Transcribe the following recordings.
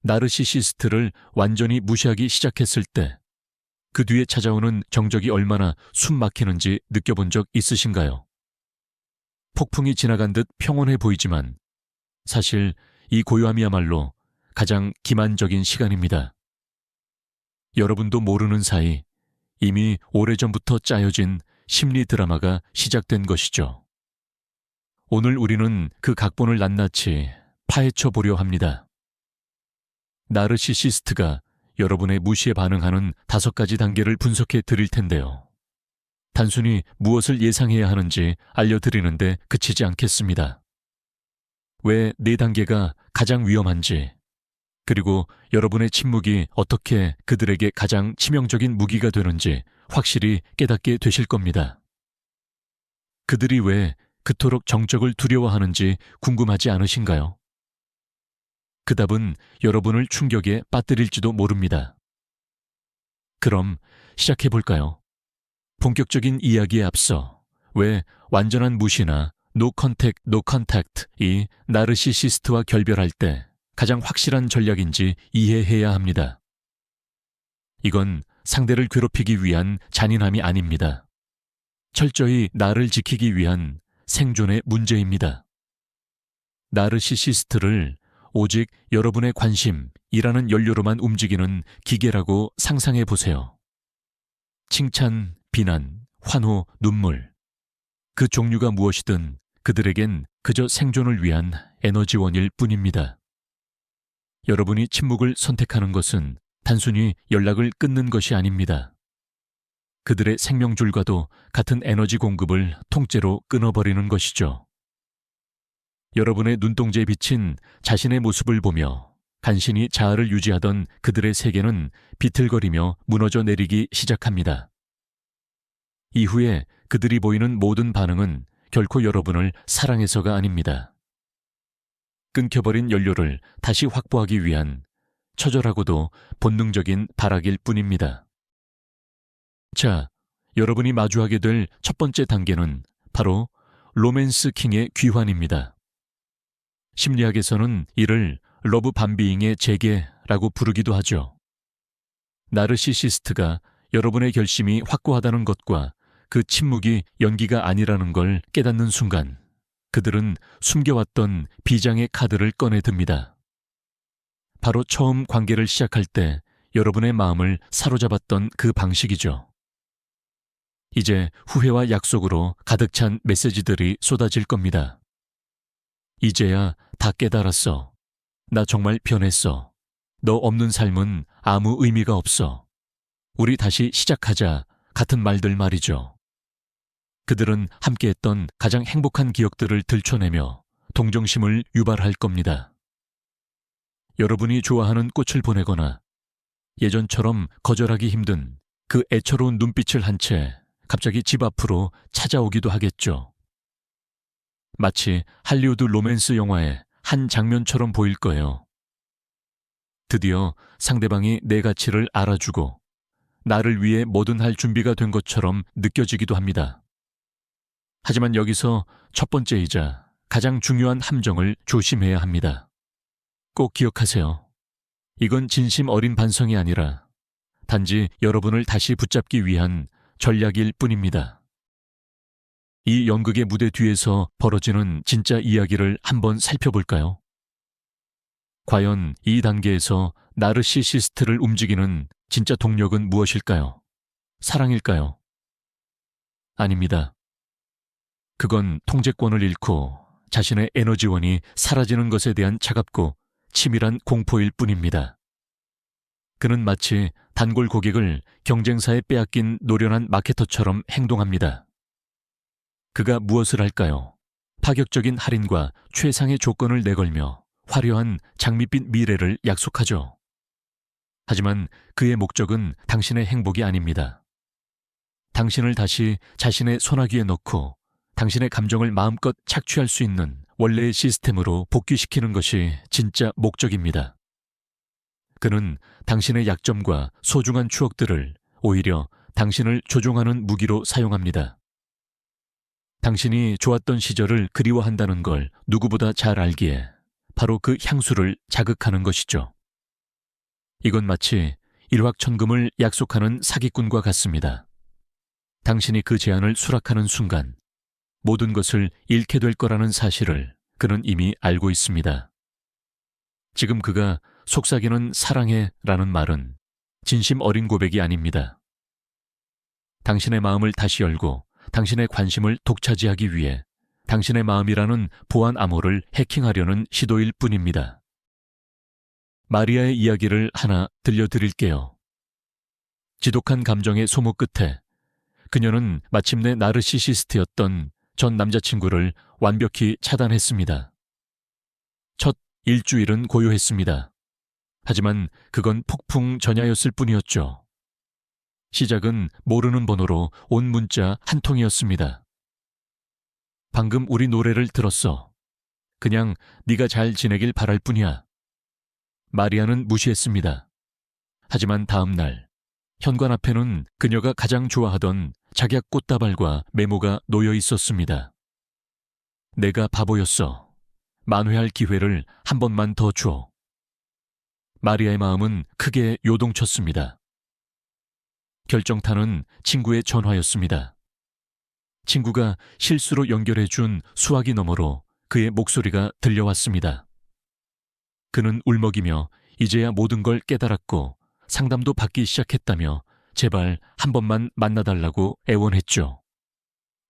나르시시스트를 완전히 무시하기 시작했을 때 그 뒤에 찾아오는 정적이 얼마나 숨 막히는지 느껴본 적 있으신가요? 폭풍이 지나간 듯 평온해 보이지만 사실 이 고요함이야말로 가장 기만적인 시간입니다. 여러분도 모르는 사이 이미 오래전부터 짜여진 심리 드라마가 시작된 것이죠. 오늘 우리는 그 각본을 낱낱이 파헤쳐 보려 합니다. 나르시시스트가 여러분의 무시에 반응하는 5가지 단계를 분석해 드릴 텐데요. 단순히 무엇을 예상해야 하는지 알려드리는데 그치지 않겠습니다. 왜 4단계가 가장 위험한지, 그리고 여러분의 침묵이 어떻게 그들에게 가장 치명적인 무기가 되는지 확실히 깨닫게 되실 겁니다. 그들이 왜 그토록 정적을 두려워하는지 궁금하지 않으신가요? 그 답은 여러분을 충격에 빠뜨릴지도 모릅니다. 그럼 시작해볼까요? 본격적인 이야기에 앞서 왜 완전한 무시나 No contact, no contact이 나르시시스트와 결별할 때 가장 확실한 전략인지 이해해야 합니다. 이건 상대를 괴롭히기 위한 잔인함이 아닙니다. 철저히 나를 지키기 위한 생존의 문제입니다. 나르시시스트를 오직 여러분의 관심이라는 연료로만 움직이는 기계라고 상상해 보세요. 칭찬, 비난, 환호, 눈물. 그 종류가 무엇이든 그들에겐 그저 생존을 위한 에너지원일 뿐입니다. 여러분이 침묵을 선택하는 것은 단순히 연락을 끊는 것이 아닙니다. 그들의 생명줄과도 같은 에너지 공급을 통째로 끊어버리는 것이죠. 여러분의 눈동자에 비친 자신의 모습을 보며 간신히 자아를 유지하던 그들의 세계는 비틀거리며 무너져 내리기 시작합니다. 이후에 그들이 보이는 모든 반응은 결코 여러분을 사랑해서가 아닙니다. 끊겨버린 연료를 다시 확보하기 위한 처절하고도 본능적인 발악일 뿐입니다. 자, 여러분이 마주하게 될 첫 번째 단계는 바로 로맨스 킹의 귀환입니다. 심리학에서는 이를 러브 밤비잉의 재개라고 부르기도 하죠. 나르시시스트가 여러분의 결심이 확고하다는 것과 그 침묵이 연기가 아니라는 걸 깨닫는 순간 그들은 숨겨왔던 비장의 카드를 꺼내 듭니다. 바로 처음 관계를 시작할 때 여러분의 마음을 사로잡았던 그 방식이죠. 이제 후회와 약속으로 가득 찬 메시지들이 쏟아질 겁니다. 이제야 다 깨달았어. 나 정말 변했어. 너 없는 삶은 아무 의미가 없어. 우리 다시 시작하자 같은 말들 말이죠. 그들은 함께했던 가장 행복한 기억들을 들춰내며 동정심을 유발할 겁니다. 여러분이 좋아하는 꽃을 보내거나 예전처럼 거절하기 힘든 그 애처로운 눈빛을 한 채 갑자기 집 앞으로 찾아오기도 하겠죠. 마치 할리우드 로맨스 영화의 한 장면처럼 보일 거예요. 드디어 상대방이 내 가치를 알아주고 나를 위해 뭐든 할 준비가 된 것처럼 느껴지기도 합니다. 하지만 여기서 첫 번째이자 가장 중요한 함정을 조심해야 합니다. 꼭 기억하세요. 이건 진심 어린 반성이 아니라 단지 여러분을 다시 붙잡기 위한 전략일 뿐입니다. 이 연극의 무대 뒤에서 벌어지는 진짜 이야기를 한번 살펴볼까요? 과연 이 단계에서 나르시시스트를 움직이는 진짜 동력은 무엇일까요? 사랑일까요? 아닙니다. 그건 통제권을 잃고 자신의 에너지원이 사라지는 것에 대한 차갑고 치밀한 공포일 뿐입니다. 그는 마치 단골 고객을 경쟁사에 빼앗긴 노련한 마케터처럼 행동합니다. 그가 무엇을 할까요? 파격적인 할인과 최상의 조건을 내걸며 화려한 장밋빛 미래를 약속하죠. 하지만 그의 목적은 당신의 행복이 아닙니다. 당신을 다시 자신의 소나기에 넣고 당신의 감정을 마음껏 착취할 수 있는 원래의 시스템으로 복귀시키는 것이 진짜 목적입니다. 그는 당신의 약점과 소중한 추억들을 오히려 당신을 조종하는 무기로 사용합니다. 당신이 좋았던 시절을 그리워한다는 걸 누구보다 잘 알기에 바로 그 향수를 자극하는 것이죠. 이건 마치 일확천금을 약속하는 사기꾼과 같습니다. 당신이 그 제안을 수락하는 순간 모든 것을 잃게 될 거라는 사실을 그는 이미 알고 있습니다. 지금 그가 속삭이는 사랑해라는 말은 진심 어린 고백이 아닙니다. 당신의 마음을 다시 열고 당신의 관심을 독차지하기 위해 당신의 마음이라는 보안 암호를 해킹하려는 시도일 뿐입니다. 마리아의 이야기를 하나 들려드릴게요. 지독한 감정의 소모 끝에 그녀는 마침내 나르시시스트였던 전 남자친구를 완벽히 차단했습니다. 첫 일주일은 고요했습니다. 하지만 그건 폭풍 전야였을 뿐이었죠. 시작은 모르는 번호로 온 문자 한 통이었습니다. 방금 우리 노래를 들었어. 그냥 네가 잘 지내길 바랄 뿐이야. 마리아는 무시했습니다. 하지만 다음 날 현관 앞에는 그녀가 가장 좋아하던 작약 꽃다발과 메모가 놓여 있었습니다. 내가 바보였어. 만회할 기회를 한 번만 더 줘. 마리아의 마음은 크게 요동쳤습니다. 결정타는 친구의 전화였습니다. 친구가 실수로 연결해준 수화기 너머로 그의 목소리가 들려왔습니다. 그는 울먹이며 이제야 모든 걸 깨달았고 상담도 받기 시작했다며 제발 한 번만 만나달라고 애원했죠.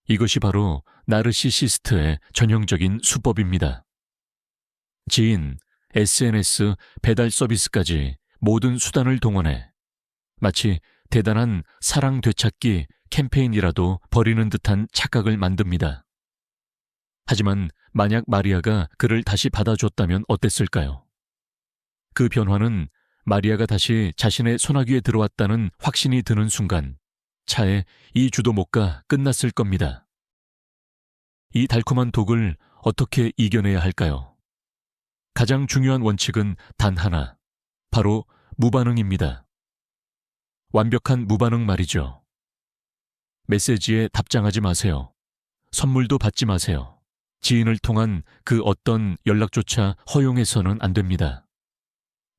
이것이 바로 나르시시스트의 전형적인 수법입니다. 지인, SNS, 배달 서비스까지 모든 수단을 동원해 마치 대단한 사랑 되찾기 캠페인이라도 벌이는 듯한 착각을 만듭니다. 하지만 만약 마리아가 그를 다시 받아줬다면 어땠을까요? 그 변화는 마리아가 다시 자신의 소나귀에 들어왔다는 확신이 드는 순간 차에 이 주도 못 가 끝났을 겁니다. 이 달콤한 독을 어떻게 이겨내야 할까요? 가장 중요한 원칙은 단 하나, 바로 무반응입니다. 완벽한 무반응 말이죠. 메시지에 답장하지 마세요. 선물도 받지 마세요. 지인을 통한 그 어떤 연락조차 허용해서는 안 됩니다.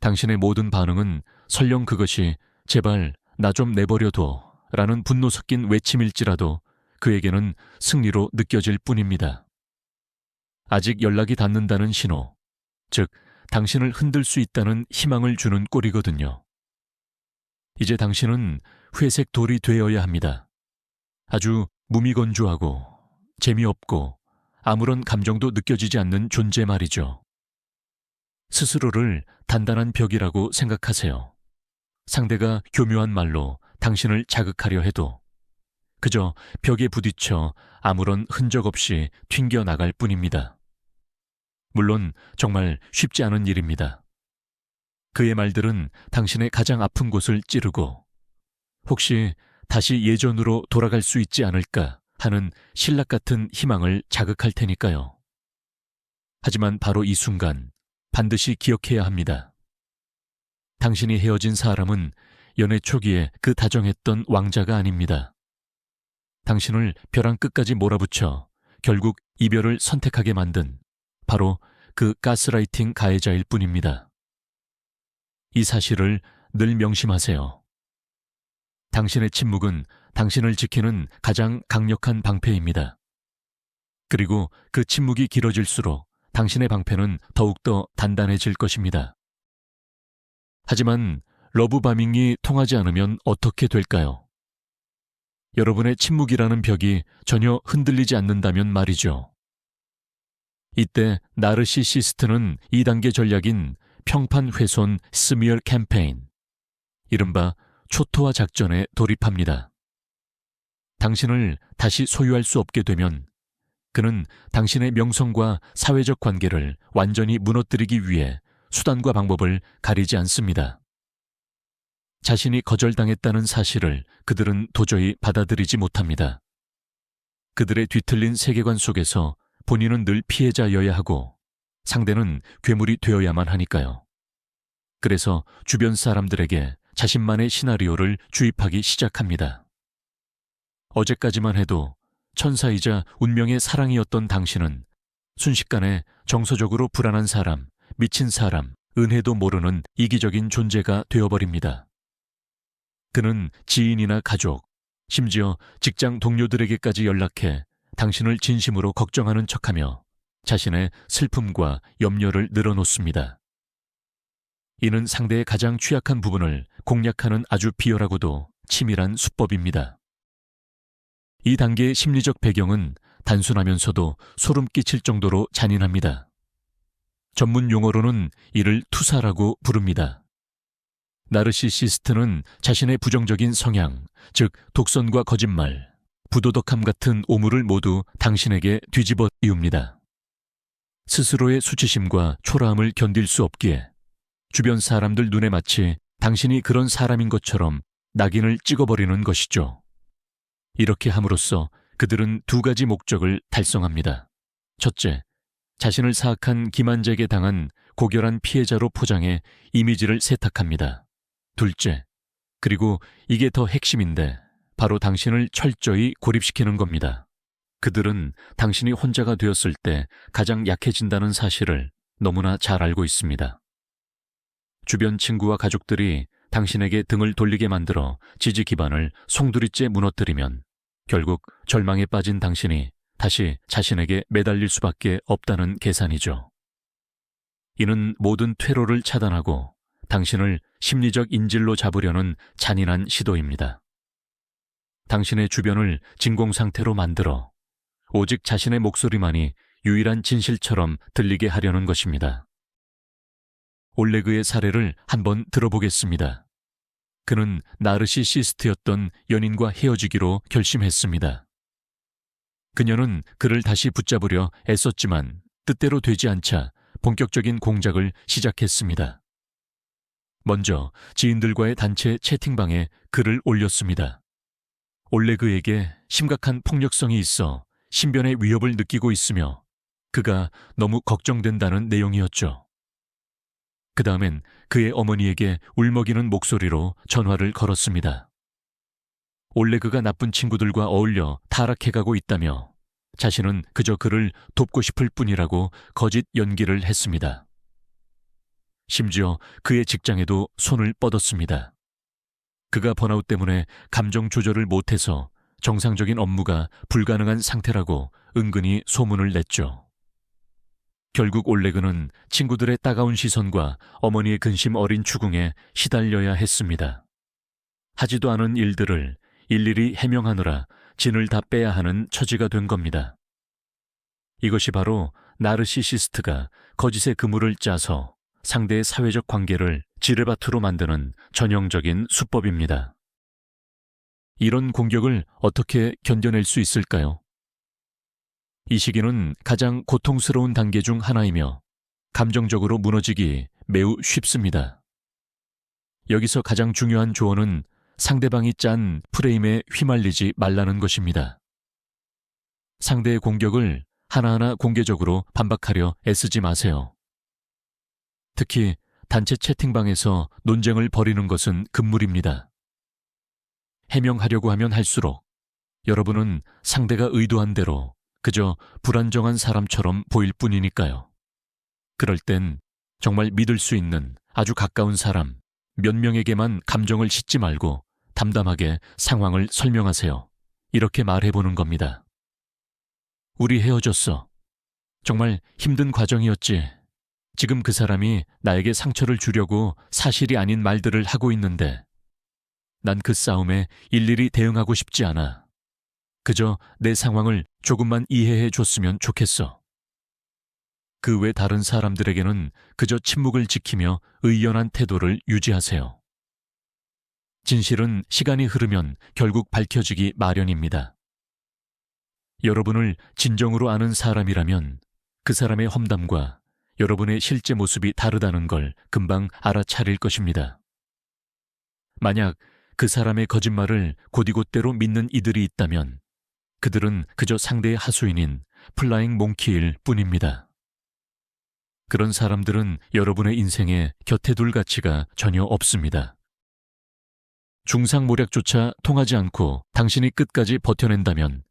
당신의 모든 반응은 설령 그것이 제발 나 좀 내버려둬 라는 분노 섞인 외침일지라도 그에게는 승리로 느껴질 뿐입니다. 아직 연락이 닿는다는 신호, 즉 당신을 흔들 수 있다는 희망을 주는 꼴이거든요. 이제 당신은 회색 돌이 되어야 합니다. 아주 무미건조하고 재미없고 아무런 감정도 느껴지지 않는 존재 말이죠. 스스로를 단단한 벽이라고 생각하세요. 상대가 교묘한 말로 당신을 자극하려 해도 그저 벽에 부딪혀 아무런 흔적 없이 튕겨나갈 뿐입니다. 물론 정말 쉽지 않은 일입니다. 그의 말들은 당신의 가장 아픈 곳을 찌르고 혹시 다시 예전으로 돌아갈 수 있지 않을까 하는 신락 같은 희망을 자극할 테니까요. 하지만 바로 이 순간 반드시 기억해야 합니다. 당신이 헤어진 사람은 연애 초기에 그 다정했던 왕자가 아닙니다. 당신을 벼랑 끝까지 몰아붙여 결국 이별을 선택하게 만든 바로 그 가스라이팅 가해자일 뿐입니다. 이 사실을 늘 명심하세요. 당신의 침묵은 당신을 지키는 가장 강력한 방패입니다. 그리고 그 침묵이 길어질수록 당신의 방패는 더욱더 단단해질 것입니다. 하지만 러브바밍이 통하지 않으면 어떻게 될까요? 여러분의 침묵이라는 벽이 전혀 흔들리지 않는다면 말이죠. 이때 나르시시스트는 2단계 전략인 평판훼손 스미어 캠페인, 이른바 초토화 작전에 돌입합니다. 당신을 다시 소유할 수 없게 되면 그는 당신의 명성과 사회적 관계를 완전히 무너뜨리기 위해 수단과 방법을 가리지 않습니다. 자신이 거절당했다는 사실을 그들은 도저히 받아들이지 못합니다. 그들의 뒤틀린 세계관 속에서 본인은 늘 피해자여야 하고 상대는 괴물이 되어야만 하니까요. 그래서 주변 사람들에게 자신만의 시나리오를 주입하기 시작합니다. 어제까지만 해도 천사이자 운명의 사랑이었던 당신은 순식간에 정서적으로 불안한 사람, 미친 사람, 은혜도 모르는 이기적인 존재가 되어버립니다. 그는 지인이나 가족, 심지어 직장 동료들에게까지 연락해 당신을 진심으로 걱정하는 척하며 자신의 슬픔과 염려를 늘어놓습니다. 이는 상대의 가장 취약한 부분을 공략하는 아주 비열하고도 치밀한 수법입니다. 이 단계의 심리적 배경은 단순하면서도 소름 끼칠 정도로 잔인합니다. 전문 용어로는 이를 투사라고 부릅니다. 나르시시스트는 자신의 부정적인 성향, 즉 독선과 거짓말, 부도덕함 같은 오물을 모두 당신에게 뒤집어 씌웁니다. 스스로의 수치심과 초라함을 견딜 수 없기에 주변 사람들 눈에 마치 당신이 그런 사람인 것처럼 낙인을 찍어버리는 것이죠. 이렇게 함으로써 그들은 두 가지 목적을 달성합니다. 첫째, 자신을 사악한 기만자에게 당한 고결한 피해자로 포장해 이미지를 세탁합니다. 둘째, 그리고 이게 더 핵심인데 바로 당신을 철저히 고립시키는 겁니다. 그들은 당신이 혼자가 되었을 때 가장 약해진다는 사실을 너무나 잘 알고 있습니다. 주변 친구와 가족들이 당신에게 등을 돌리게 만들어 지지 기반을 송두리째 무너뜨리면 결국 절망에 빠진 당신이 다시 자신에게 매달릴 수밖에 없다는 계산이죠. 이는 모든 퇴로를 차단하고 당신을 심리적 인질로 잡으려는 잔인한 시도입니다. 당신의 주변을 진공 상태로 만들어 오직 자신의 목소리만이 유일한 진실처럼 들리게 하려는 것입니다. 올레그의 사례를 한번 들어보겠습니다. 그는 나르시시스트였던 연인과 헤어지기로 결심했습니다. 그녀는 그를 다시 붙잡으려 애썼지만 뜻대로 되지 않자 본격적인 공작을 시작했습니다. 먼저 지인들과의 단체 채팅방에 글을 올렸습니다. 올레그에게 심각한 폭력성이 있어 신변의 위협을 느끼고 있으며 그가 너무 걱정된다는 내용이었죠. 그 다음엔 그의 어머니에게 울먹이는 목소리로 전화를 걸었습니다. 올레그가 나쁜 친구들과 어울려 타락해가고 있다며 자신은 그저 그를 돕고 싶을 뿐이라고 거짓 연기를 했습니다. 심지어 그의 직장에도 손을 뻗었습니다. 그가 번아웃 때문에 감정 조절을 못해서 정상적인 업무가 불가능한 상태라고 은근히 소문을 냈죠. 결국 올레그는 친구들의 따가운 시선과 어머니의 근심 어린 추궁에 시달려야 했습니다. 하지도 않은 일들을 일일이 해명하느라 진을 다 빼야 하는 처지가 된 겁니다. 이것이 바로 나르시시스트가 거짓의 그물을 짜서 상대의 사회적 관계를 지뢰밭으로 만드는 전형적인 수법입니다. 이런 공격을 어떻게 견뎌낼 수 있을까요? 이 시기는 가장 고통스러운 단계 중 하나이며 감정적으로 무너지기 매우 쉽습니다. 여기서 가장 중요한 조언은 상대방이 짠 프레임에 휘말리지 말라는 것입니다. 상대의 공격을 하나하나 공개적으로 반박하려 애쓰지 마세요. 특히 단체 채팅방에서 논쟁을 벌이는 것은 금물입니다. 해명하려고 하면 할수록 여러분은 상대가 의도한 대로 그저 불안정한 사람처럼 보일 뿐이니까요. 그럴 땐 정말 믿을 수 있는 아주 가까운 사람 몇 명에게만 감정을 싣지 말고 담담하게 상황을 설명하세요. 이렇게 말해보는 겁니다. 우리 헤어졌어. 정말 힘든 과정이었지. 지금 그 사람이 나에게 상처를 주려고 사실이 아닌 말들을 하고 있는데 난 그 싸움에 일일이 대응하고 싶지 않아. 그저 내 상황을 조금만 이해해 줬으면 좋겠어. 그 외 다른 사람들에게는 그저 침묵을 지키며 의연한 태도를 유지하세요. 진실은 시간이 흐르면 결국 밝혀지기 마련입니다. 여러분을 진정으로 아는 사람이라면 그 사람의 험담과 여러분의 실제 모습이 다르다는 걸 금방 알아차릴 것입니다. 만약 그 사람의 거짓말을 곧이곧대로 믿는 이들이 있다면 그들은 그저 상대의 하수인인 플라잉 몽키일 뿐입니다. 그런 사람들은 여러분의 인생에 곁에 둘 가치가 전혀 없습니다. 중상모략조차 통하지 않고 당신이 끝까지 버텨낸다면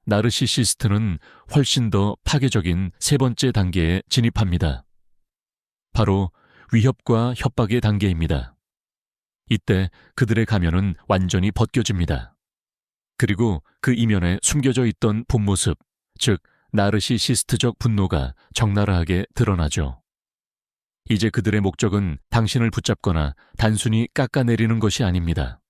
나르시시스트는 훨씬 더 파괴적인 세 번째 단계에 진입합니다. 바로 위협과 협박의 단계입니다. 이때 그들의 가면은 완전히 벗겨집니다. 그리고 그 이면에 숨겨져 있던 본 모습, 즉 나르시시스트적 분노가 적나라하게 드러나죠. 이제 그들의 목적은 당신을 붙잡거나 단순히 깎아내리는 것이 아닙니다.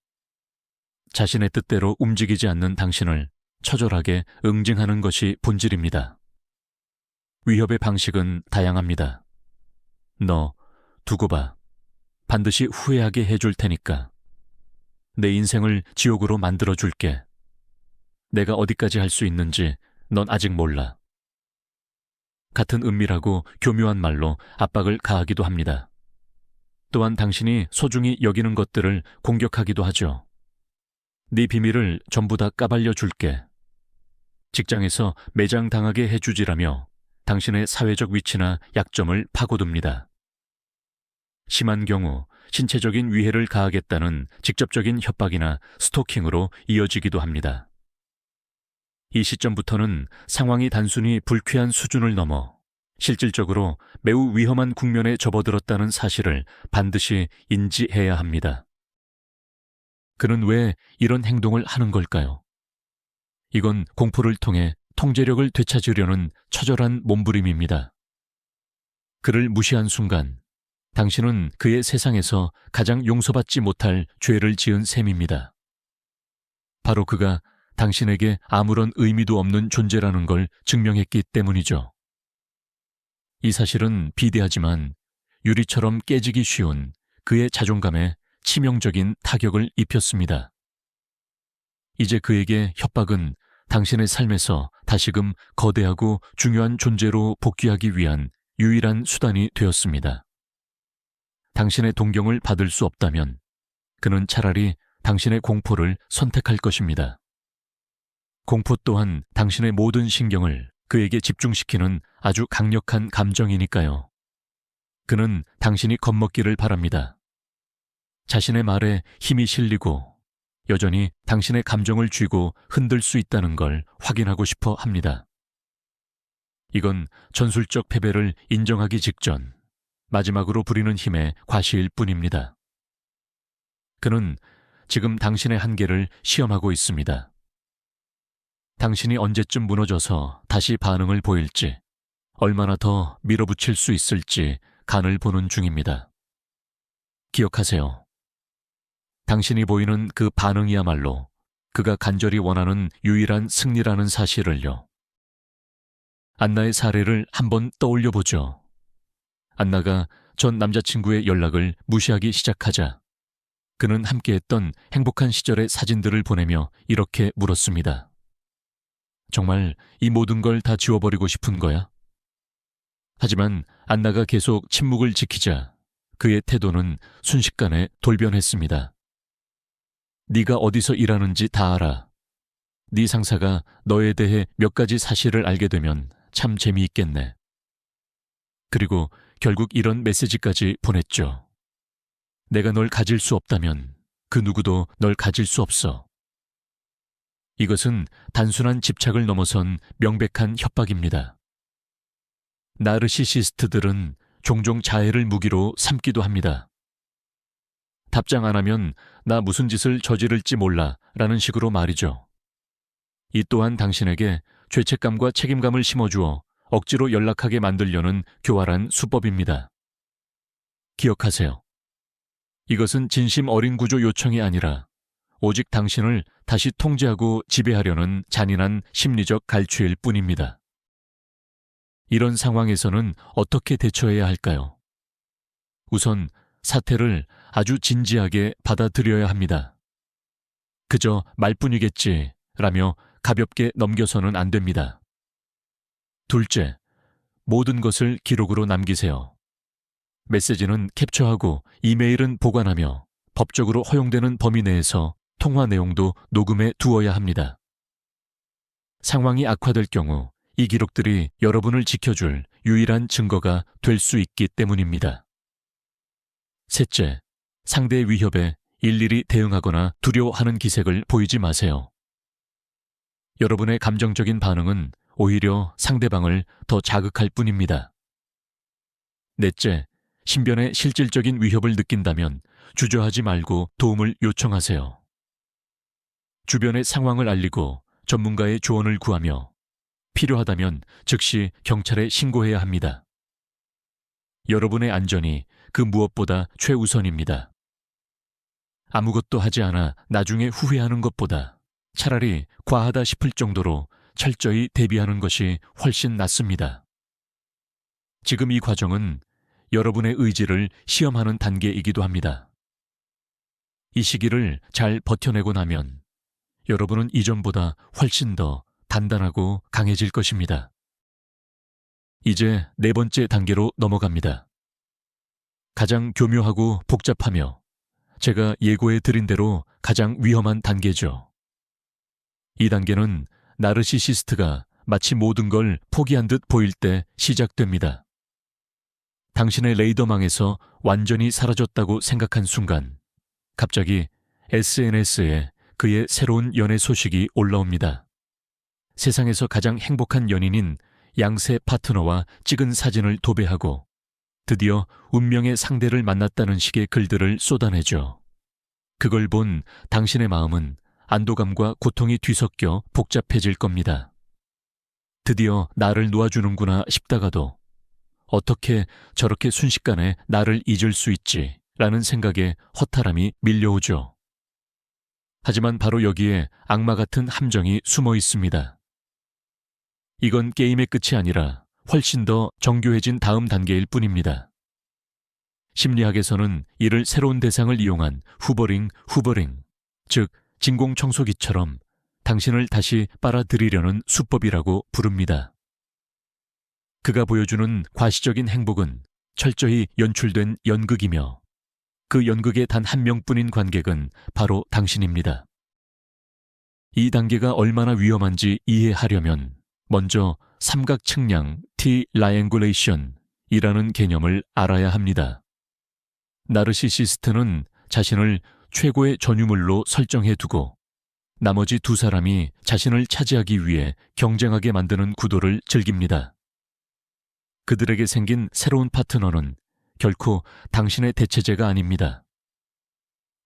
자신의 뜻대로 움직이지 않는 당신을 처절하게 응징하는 것이 본질입니다. 위협의 방식은 다양합니다. 너 두고 봐. 반드시 후회하게 해줄 테니까. 내 인생을 지옥으로 만들어줄게. 내가 어디까지 할 수 있는지 넌 아직 몰라. 같은 은밀하고 교묘한 말로 압박을 가하기도 합니다. 또한 당신이 소중히 여기는 것들을 공격하기도 하죠. 네 비밀을 전부 다 까발려 줄게. 직장에서 매장당하게 해주지라며 당신의 사회적 위치나 약점을 파고듭니다. 심한 경우 신체적인 위해를 가하겠다는 직접적인 협박이나 스토킹으로 이어지기도 합니다. 이 시점부터는 상황이 단순히 불쾌한 수준을 넘어 실질적으로 매우 위험한 국면에 접어들었다는 사실을 반드시 인지해야 합니다. 그는 왜 이런 행동을 하는 걸까요? 이건 공포를 통해 통제력을 되찾으려는 처절한 몸부림입니다. 그를 무시한 순간 당신은 그의 세상에서 가장 용서받지 못할 죄를 지은 셈입니다. 바로 그가 당신에게 아무런 의미도 없는 존재라는 걸 증명했기 때문이죠. 이 사실은 비대하지만 유리처럼 깨지기 쉬운 그의 자존감에 치명적인 타격을 입혔습니다. 이제 그에게 협박은 당신의 삶에서 다시금 거대하고 중요한 존재로 복귀하기 위한 유일한 수단이 되었습니다. 당신의 동경을 받을 수 없다면 그는 차라리 당신의 공포를 선택할 것입니다. 공포 또한 당신의 모든 신경을 그에게 집중시키는 아주 강력한 감정이니까요. 그는 당신이 겁먹기를 바랍니다. 자신의 말에 힘이 실리고 여전히 당신의 감정을 쥐고 흔들 수 있다는 걸 확인하고 싶어 합니다. 이건 전술적 패배를 인정하기 직전 마지막으로 부리는 힘의 과시일 뿐입니다. 그는 지금 당신의 한계를 시험하고 있습니다. 당신이 언제쯤 무너져서 다시 반응을 보일지, 얼마나 더 밀어붙일 수 있을지 간을 보는 중입니다. 기억하세요. 당신이 보이는 그 반응이야말로 그가 간절히 원하는 유일한 승리라는 사실을요. 안나의 사례를 한번 떠올려 보죠. 안나가 전 남자친구의 연락을 무시하기 시작하자 그는 함께했던 행복한 시절의 사진들을 보내며 이렇게 물었습니다. 정말 이 모든 걸 다 지워버리고 싶은 거야? 하지만 안나가 계속 침묵을 지키자 그의 태도는 순식간에 돌변했습니다. 네가 어디서 일하는지 다 알아. 네 상사가 너에 대해 몇 가지 사실을 알게 되면 참 재미있겠네. 그리고 결국 이런 메시지까지 보냈죠. 내가 널 가질 수 없다면 그 누구도 널 가질 수 없어. 이것은 단순한 집착을 넘어선 명백한 협박입니다. 나르시시스트들은 종종 자해를 무기로 삼기도 합니다. 답장 안 하면 나 무슨 짓을 저지를지 몰라 라는 식으로 말이죠. 이 또한 당신에게 죄책감과 책임감을 심어주어 억지로 연락하게 만들려는 교활한 수법입니다. 기억하세요. 이것은 진심 어린 구조 요청이 아니라 오직 당신을 다시 통제하고 지배하려는 잔인한 심리적 갈취일 뿐입니다. 이런 상황에서는 어떻게 대처해야 할까요? 우선 사태를 아주 진지하게 받아들여야 합니다. 그저 말뿐이겠지 라며 가볍게 넘겨서는 안 됩니다. 둘째, 모든 것을 기록으로 남기세요. 메시지는 캡처하고 이메일은 보관하며 법적으로 허용되는 범위 내에서 통화 내용도 녹음해 두어야 합니다. 상황이 악화될 경우 이 기록들이 여러분을 지켜줄 유일한 증거가 될 수 있기 때문입니다. 셋째, 상대의 위협에 일일이 대응하거나 두려워하는 기색을 보이지 마세요. 여러분의 감정적인 반응은 오히려 상대방을 더 자극할 뿐입니다. 넷째, 신변에 실질적인 위협을 느낀다면 주저하지 말고 도움을 요청하세요. 주변의 상황을 알리고 전문가의 조언을 구하며 필요하다면 즉시 경찰에 신고해야 합니다. 여러분의 안전이 그 무엇보다 최우선입니다. 아무것도 하지 않아 나중에 후회하는 것보다 차라리 과하다 싶을 정도로 철저히 대비하는 것이 훨씬 낫습니다. 지금 이 과정은 여러분의 의지를 시험하는 단계이기도 합니다. 이 시기를 잘 버텨내고 나면 여러분은 이전보다 훨씬 더 단단하고 강해질 것입니다. 이제 4번째 단계로 넘어갑니다. 가장 교묘하고 복잡하며 제가 예고해 드린 대로 가장 위험한 단계죠. 이 단계는 나르시시스트가 마치 모든 걸 포기한 듯 보일 때 시작됩니다. 당신의 레이더망에서 완전히 사라졌다고 생각한 순간 갑자기 SNS에 그의 새로운 연애 소식이 올라옵니다. 세상에서 가장 행복한 연인인 양세 파트너와 찍은 사진을 도배하고 드디어 운명의 상대를 만났다는 식의 글들을 쏟아내죠. 그걸 본 당신의 마음은 안도감과 고통이 뒤섞여 복잡해질 겁니다. 드디어 나를 놓아주는구나 싶다가도 어떻게 저렇게 순식간에 나를 잊을 수 있지? 라는 생각에 허탈함이 밀려오죠. 하지만 바로 여기에 악마 같은 함정이 숨어 있습니다. 이건 게임의 끝이 아니라 훨씬 더 정교해진 다음 단계일 뿐입니다. 심리학에서는 이를 새로운 대상을 이용한 후버링, 즉 진공청소기처럼 당신을 다시 빨아들이려는 수법이라고 부릅니다. 그가 보여주는 과시적인 행복은 철저히 연출된 연극이며 그 연극의 단 한 명뿐인 관객은 바로 당신입니다. 이 단계가 얼마나 위험한지 이해하려면 먼저 삼각측량 T-라이앵굴레이션이라는 개념을 알아야 합니다. 나르시시스트는 자신을 최고의 전유물로 설정해 두고 나머지 두 사람이 자신을 차지하기 위해 경쟁하게 만드는 구도를 즐깁니다. 그들에게 생긴 새로운 파트너는 결코 당신의 대체제가 아닙니다.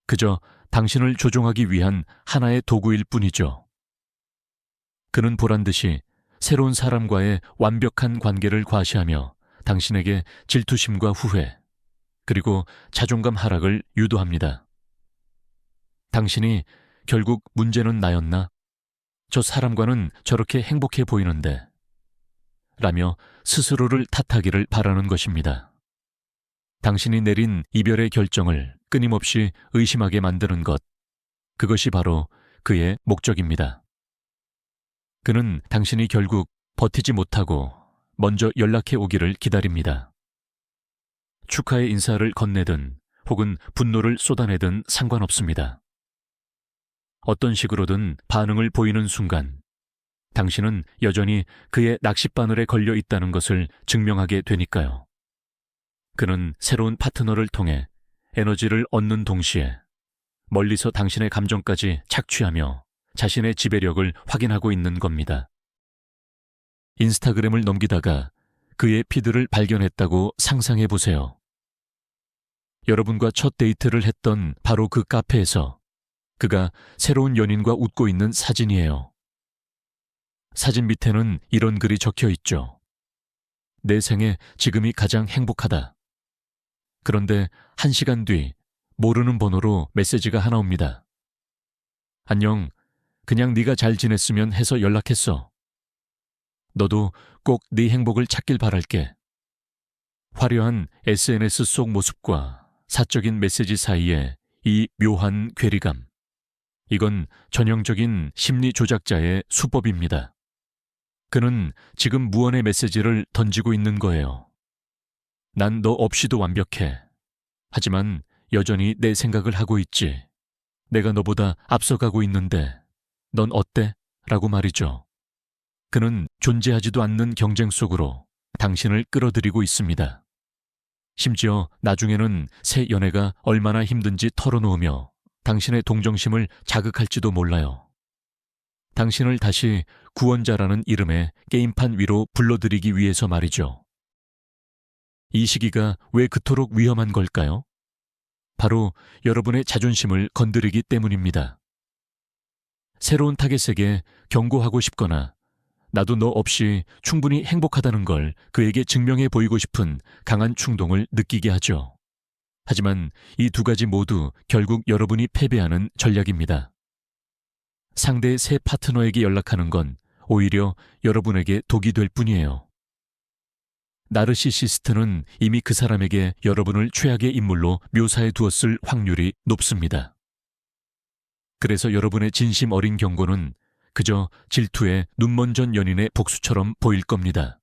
그저 당신을 조종하기 위한 하나의 도구일 뿐이죠. 그는 보란듯이 새로운 사람과의 완벽한 관계를 과시하며 당신에게 질투심과 후회, 그리고 자존감 하락을 유도합니다. 당신이 결국 문제는 나였나? 저 사람과는 저렇게 행복해 보이는데 라며 스스로를 탓하기를 바라는 것입니다. 당신이 내린 이별의 결정을 끊임없이 의심하게 만드는 것, 그것이 바로 그의 목적입니다. 그는 당신이 결국 버티지 못하고 먼저 연락해 오기를 기다립니다. 축하의 인사를 건네든 혹은 분노를 쏟아내든 상관없습니다. 어떤 식으로든 반응을 보이는 순간 당신은 여전히 그의 낚싯바늘에 걸려 있다는 것을 증명하게 되니까요. 그는 새로운 파트너를 통해 에너지를 얻는 동시에 멀리서 당신의 감정까지 착취하며 자신의 지배력을 확인하고 있는 겁니다. 인스타그램을 넘기다가 그의 피드를 발견했다고 상상해 보세요. 여러분과 첫 데이트를 했던 바로 그 카페에서 그가 새로운 연인과 웃고 있는 사진이에요. 사진 밑에는 이런 글이 적혀 있죠. 내 생에 지금이 가장 행복하다. 그런데 1시간 뒤 모르는 번호로 메시지가 하나 옵니다. 안녕, 그냥 네가 잘 지냈으면 해서 연락했어. 너도 꼭 네 행복을 찾길 바랄게. 화려한 SNS 속 모습과 사적인 메시지 사이에 이 묘한 괴리감. 이건 전형적인 심리 조작자의 수법입니다. 그는 지금 무언의 메시지를 던지고 있는 거예요. 난 너 없이도 완벽해. 하지만 여전히 내 생각을 하고 있지. 내가 너보다 앞서가고 있는데 넌 어때? 라고 말이죠. 그는 존재하지도 않는 경쟁 속으로 당신을 끌어들이고 있습니다. 심지어 나중에는 새 연애가 얼마나 힘든지 털어놓으며 당신의 동정심을 자극할지도 몰라요. 당신을 다시 구원자라는 이름의 게임판 위로 불러들이기 위해서 말이죠. 이 시기가 왜 그토록 위험한 걸까요? 바로 여러분의 자존심을 건드리기 때문입니다. 새로운 타겟에게 경고하고 싶거나 나도 너 없이 충분히 행복하다는 걸 그에게 증명해 보이고 싶은 강한 충동을 느끼게 하죠. 하지만 이 두 가지 모두 결국 여러분이 패배하는 전략입니다. 상대의 새 파트너에게 연락하는 건 오히려 여러분에게 독이 될 뿐이에요. 나르시시스트는 이미 그 사람에게 여러분을 최악의 인물로 묘사해 두었을 확률이 높습니다. 그래서 여러분의 진심 어린 경고는 그저 질투의 눈먼전 연인의 복수처럼 보일 겁니다.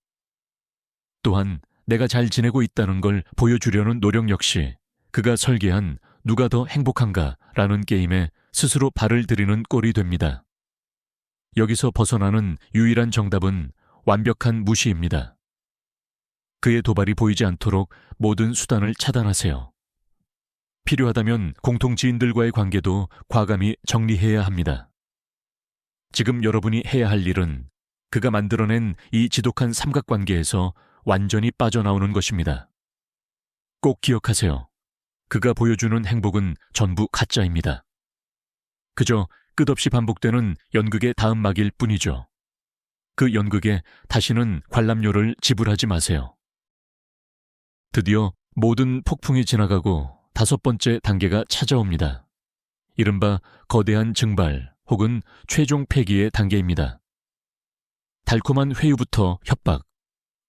또한 내가 잘 지내고 있다는 걸 보여주려는 노력 역시 그가 설계한 누가 더 행복한가라는 게임에 스스로 발을 들이는 꼴이 됩니다. 여기서 벗어나는 유일한 정답은 완벽한 무시입니다. 그의 도발이 보이지 않도록 모든 수단을 차단하세요. 필요하다면 공통 지인들과의 관계도 과감히 정리해야 합니다. 지금 여러분이 해야 할 일은 그가 만들어낸 이 지독한 삼각관계에서 완전히 빠져나오는 것입니다. 꼭 기억하세요. 그가 보여주는 행복은 전부 가짜입니다. 그저 끝없이 반복되는 연극의 다음 막일 뿐이죠. 그 연극에 다시는 관람료를 지불하지 마세요. 드디어 모든 폭풍이 지나가고 5번째 단계가 찾아옵니다. 이른바 거대한 증발 혹은 최종 폐기의 단계입니다. 달콤한 회유부터 협박,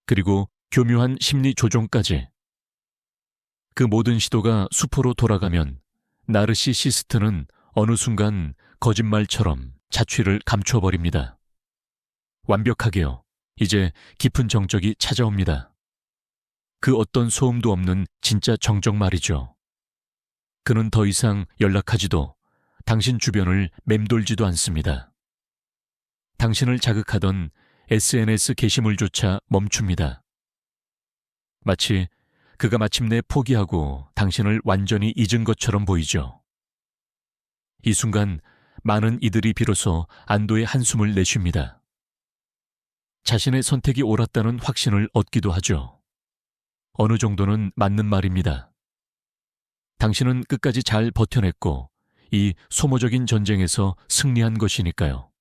그리고 교묘한 심리 조종까지. 그 모든 시도가 수포로 돌아가면 나르시시스트는 어느 순간 거짓말처럼 자취를 감춰버립니다. 완벽하게요. 이제 깊은 정적이 찾아옵니다. 그 어떤 소음도 없는 진짜 정적 말이죠. 그는 더 이상 연락하지도 당신 주변을 맴돌지도 않습니다. 당신을 자극하던 SNS 게시물조차 멈춥니다. 마치 그가 마침내 포기하고 당신을 완전히 잊은 것처럼 보이죠. 이 순간 많은 이들이 비로소 안도의 한숨을 내쉽니다. 자신의 선택이 옳았다는 확신을 얻기도 하죠. 어느 정도는 맞는 말입니다. 당신은 끝까지 잘 버텨냈고 이 소모적인 전쟁에서 승리한 것이니까요.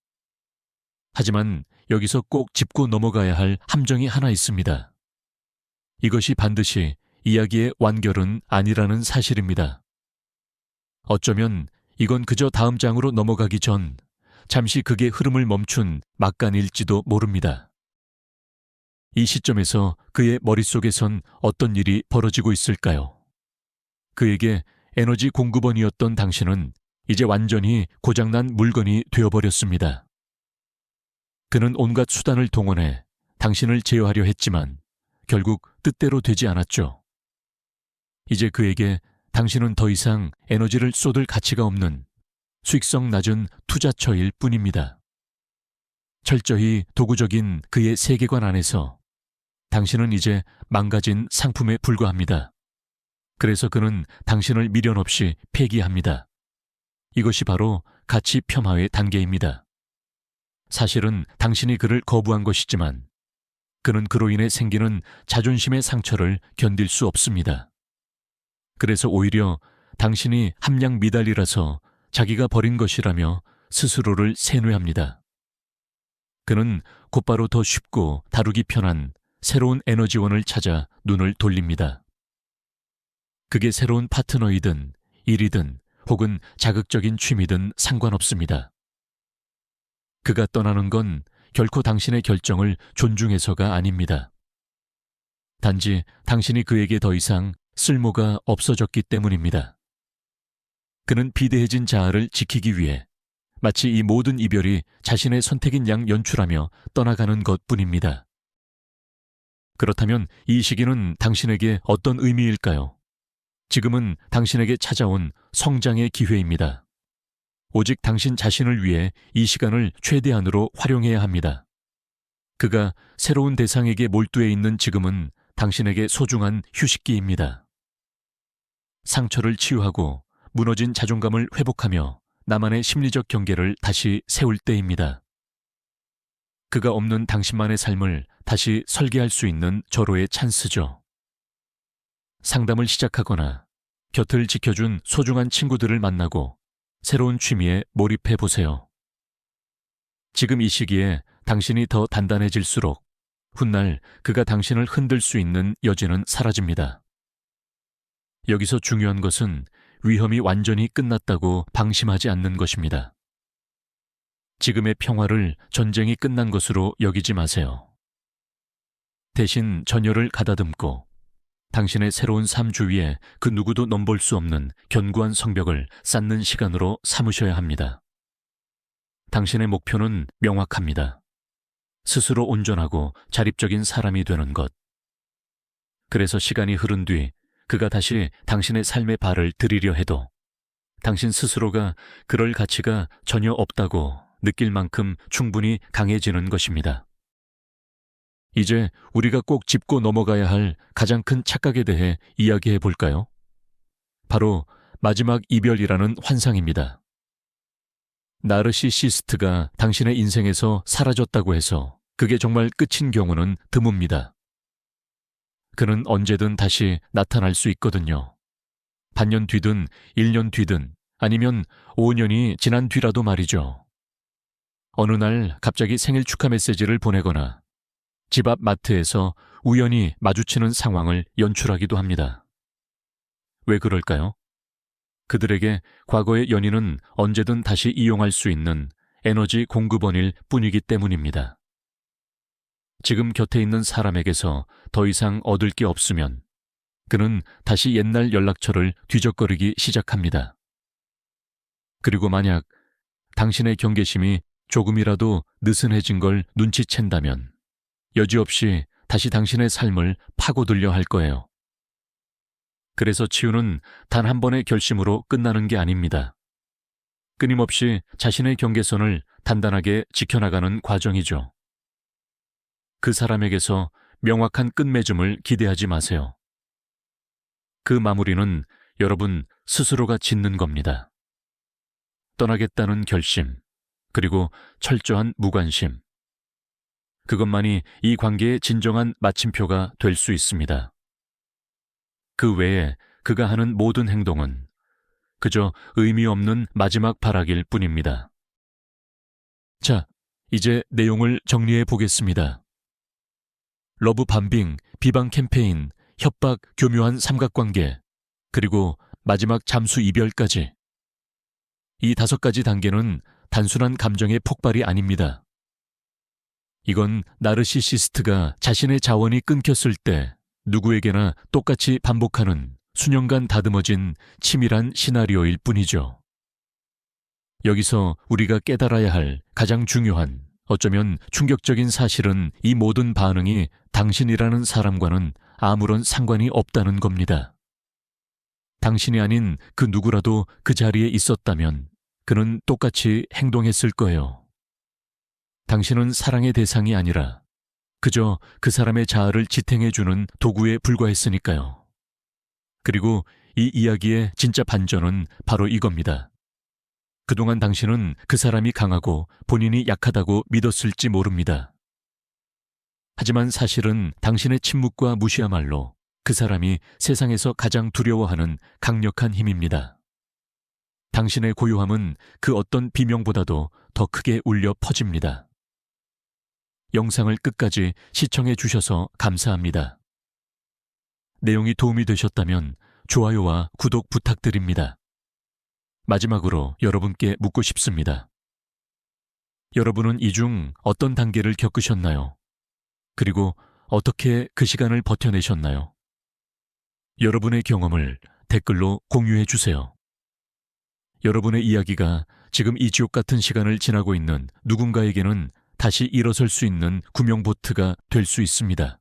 하지만 여기서 꼭 짚고 넘어가야 할 함정이 하나 있습니다. 이것이 반드시 이야기의 완결은 아니라는 사실입니다. 어쩌면 이건 그저 다음 장으로 넘어가기 전 잠시 극의 흐름을 멈춘 막간일지도 모릅니다. 이 시점에서 그의 머릿속에선 어떤 일이 벌어지고 있을까요? 그에게 에너지 공급원이었던 당신은 이제 완전히 고장난 물건이 되어버렸습니다. 그는 온갖 수단을 동원해 당신을 제어하려 했지만 결국 뜻대로 되지 않았죠. 이제 그에게 당신은 더 이상 에너지를 쏟을 가치가 없는 수익성 낮은 투자처일 뿐입니다. 철저히 도구적인 그의 세계관 안에서 당신은 이제 망가진 상품에 불과합니다. 그래서 그는 당신을 미련 없이 폐기합니다. 이것이 바로 가치 폄하의 단계입니다. 사실은 당신이 그를 거부한 것이지만 그는 그로 인해 생기는 자존심의 상처를 견딜 수 없습니다. 그래서 오히려 당신이 함량 미달이라서 자기가 버린 것이라며 스스로를 세뇌합니다. 그는 곧바로 더 쉽고 다루기 편한 새로운 에너지원을 찾아 눈을 돌립니다. 그게 새로운 파트너이든 일이든 혹은 자극적인 취미든 상관없습니다. 그가 떠나는 건 결코 당신의 결정을 존중해서가 아닙니다. 단지 당신이 그에게 더 이상 쓸모가 없어졌기 때문입니다. 그는 비대해진 자아를 지키기 위해 마치 이 모든 이별이 자신의 선택인 양 연출하며 떠나가는 것뿐입니다. 그렇다면 이 시기는 당신에게 어떤 의미일까요? 지금은 당신에게 찾아온 성장의 기회입니다. 오직 당신 자신을 위해 이 시간을 최대한으로 활용해야 합니다. 그가 새로운 대상에게 몰두해 있는 지금은 당신에게 소중한 휴식기입니다. 상처를 치유하고 무너진 자존감을 회복하며 나만의 심리적 경계를 다시 세울 때입니다. 그가 없는 당신만의 삶을 다시 설계할 수 있는 절호의 찬스죠. 상담을 시작하거나 곁을 지켜준 소중한 친구들을 만나고 새로운 취미에 몰입해 보세요. 지금 이 시기에 당신이 더 단단해질수록 훗날 그가 당신을 흔들 수 있는 여지는 사라집니다. 여기서 중요한 것은 위험이 완전히 끝났다고 방심하지 않는 것입니다. 지금의 평화를 전쟁이 끝난 것으로 여기지 마세요. 대신 전열을 가다듬고 당신의 새로운 삶 주위에 그 누구도 넘볼 수 없는 견고한 성벽을 쌓는 시간으로 삼으셔야 합니다. 당신의 목표는 명확합니다. 스스로 온전하고 자립적인 사람이 되는 것. 그래서 시간이 흐른 뒤 그가 다시 당신의 삶에 발을 들이려 해도 당신 스스로가 그럴 가치가 전혀 없다고 느낄 만큼 충분히 강해지는 것입니다. 이제 우리가 꼭 짚고 넘어가야 할 가장 큰 착각에 대해 이야기해 볼까요? 바로 마지막 이별이라는 환상입니다. 나르시시스트가 당신의 인생에서 사라졌다고 해서 그게 정말 끝인 경우는 드뭅니다. 그는 언제든 다시 나타날 수 있거든요. 반년 뒤든 1년 뒤든 아니면 5년이 지난 뒤라도 말이죠. 어느 날 갑자기 생일 축하 메시지를 보내거나 집 앞 마트에서 우연히 마주치는 상황을 연출하기도 합니다. 왜 그럴까요? 그들에게 과거의 연인은 언제든 다시 이용할 수 있는 에너지 공급원일 뿐이기 때문입니다. 지금 곁에 있는 사람에게서 더 이상 얻을 게 없으면 그는 다시 옛날 연락처를 뒤적거리기 시작합니다. 그리고 만약 당신의 경계심이 조금이라도 느슨해진 걸 눈치챈다면 여지없이 다시 당신의 삶을 파고들려 할 거예요. 그래서 치유는 단 한 번의 결심으로 끝나는 게 아닙니다. 끊임없이 자신의 경계선을 단단하게 지켜나가는 과정이죠. 그 사람에게서 명확한 끝맺음을 기대하지 마세요. 그 마무리는 여러분 스스로가 짓는 겁니다. 떠나겠다는 결심, 그리고 철저한 무관심. 그것만이 이 관계의 진정한 마침표가 될 수 있습니다. 그 외에 그가 하는 모든 행동은 그저 의미 없는 마지막 발악일 뿐입니다. 자, 이제 내용을 정리해 보겠습니다. 러브 밤빙, 비방 캠페인, 협박, 교묘한 삼각관계, 그리고 마지막 잠수 이별까지. 이 5가지 단계는 단순한 감정의 폭발이 아닙니다. 이건 나르시시스트가 자신의 자원이 끊겼을 때 누구에게나 똑같이 반복하는 수년간 다듬어진 치밀한 시나리오일 뿐이죠. 여기서 우리가 깨달아야 할 가장 중요한, 어쩌면 충격적인 사실은 이 모든 반응이 당신이라는 사람과는 아무런 상관이 없다는 겁니다. 당신이 아닌 그 누구라도 그 자리에 있었다면 그는 똑같이 행동했을 거예요. 당신은 사랑의 대상이 아니라 그저 그 사람의 자아를 지탱해주는 도구에 불과했으니까요. 그리고 이 이야기의 진짜 반전은 바로 이겁니다. 그동안 당신은 그 사람이 강하고 본인이 약하다고 믿었을지 모릅니다. 하지만 사실은 당신의 침묵과 무시야말로 그 사람이 세상에서 가장 두려워하는 강력한 힘입니다. 당신의 고요함은 그 어떤 비명보다도 더 크게 울려 퍼집니다. 영상을 끝까지 시청해 주셔서 감사합니다. 내용이 도움이 되셨다면 좋아요와 구독 부탁드립니다. 마지막으로 여러분께 묻고 싶습니다. 여러분은 이 중 어떤 단계를 겪으셨나요? 그리고 어떻게 그 시간을 버텨내셨나요? 여러분의 경험을 댓글로 공유해 주세요. 여러분의 이야기가 지금 이 지옥 같은 시간을 지나고 있는 누군가에게는 다시 일어설 수 있는 구명보트가 될 수 있습니다.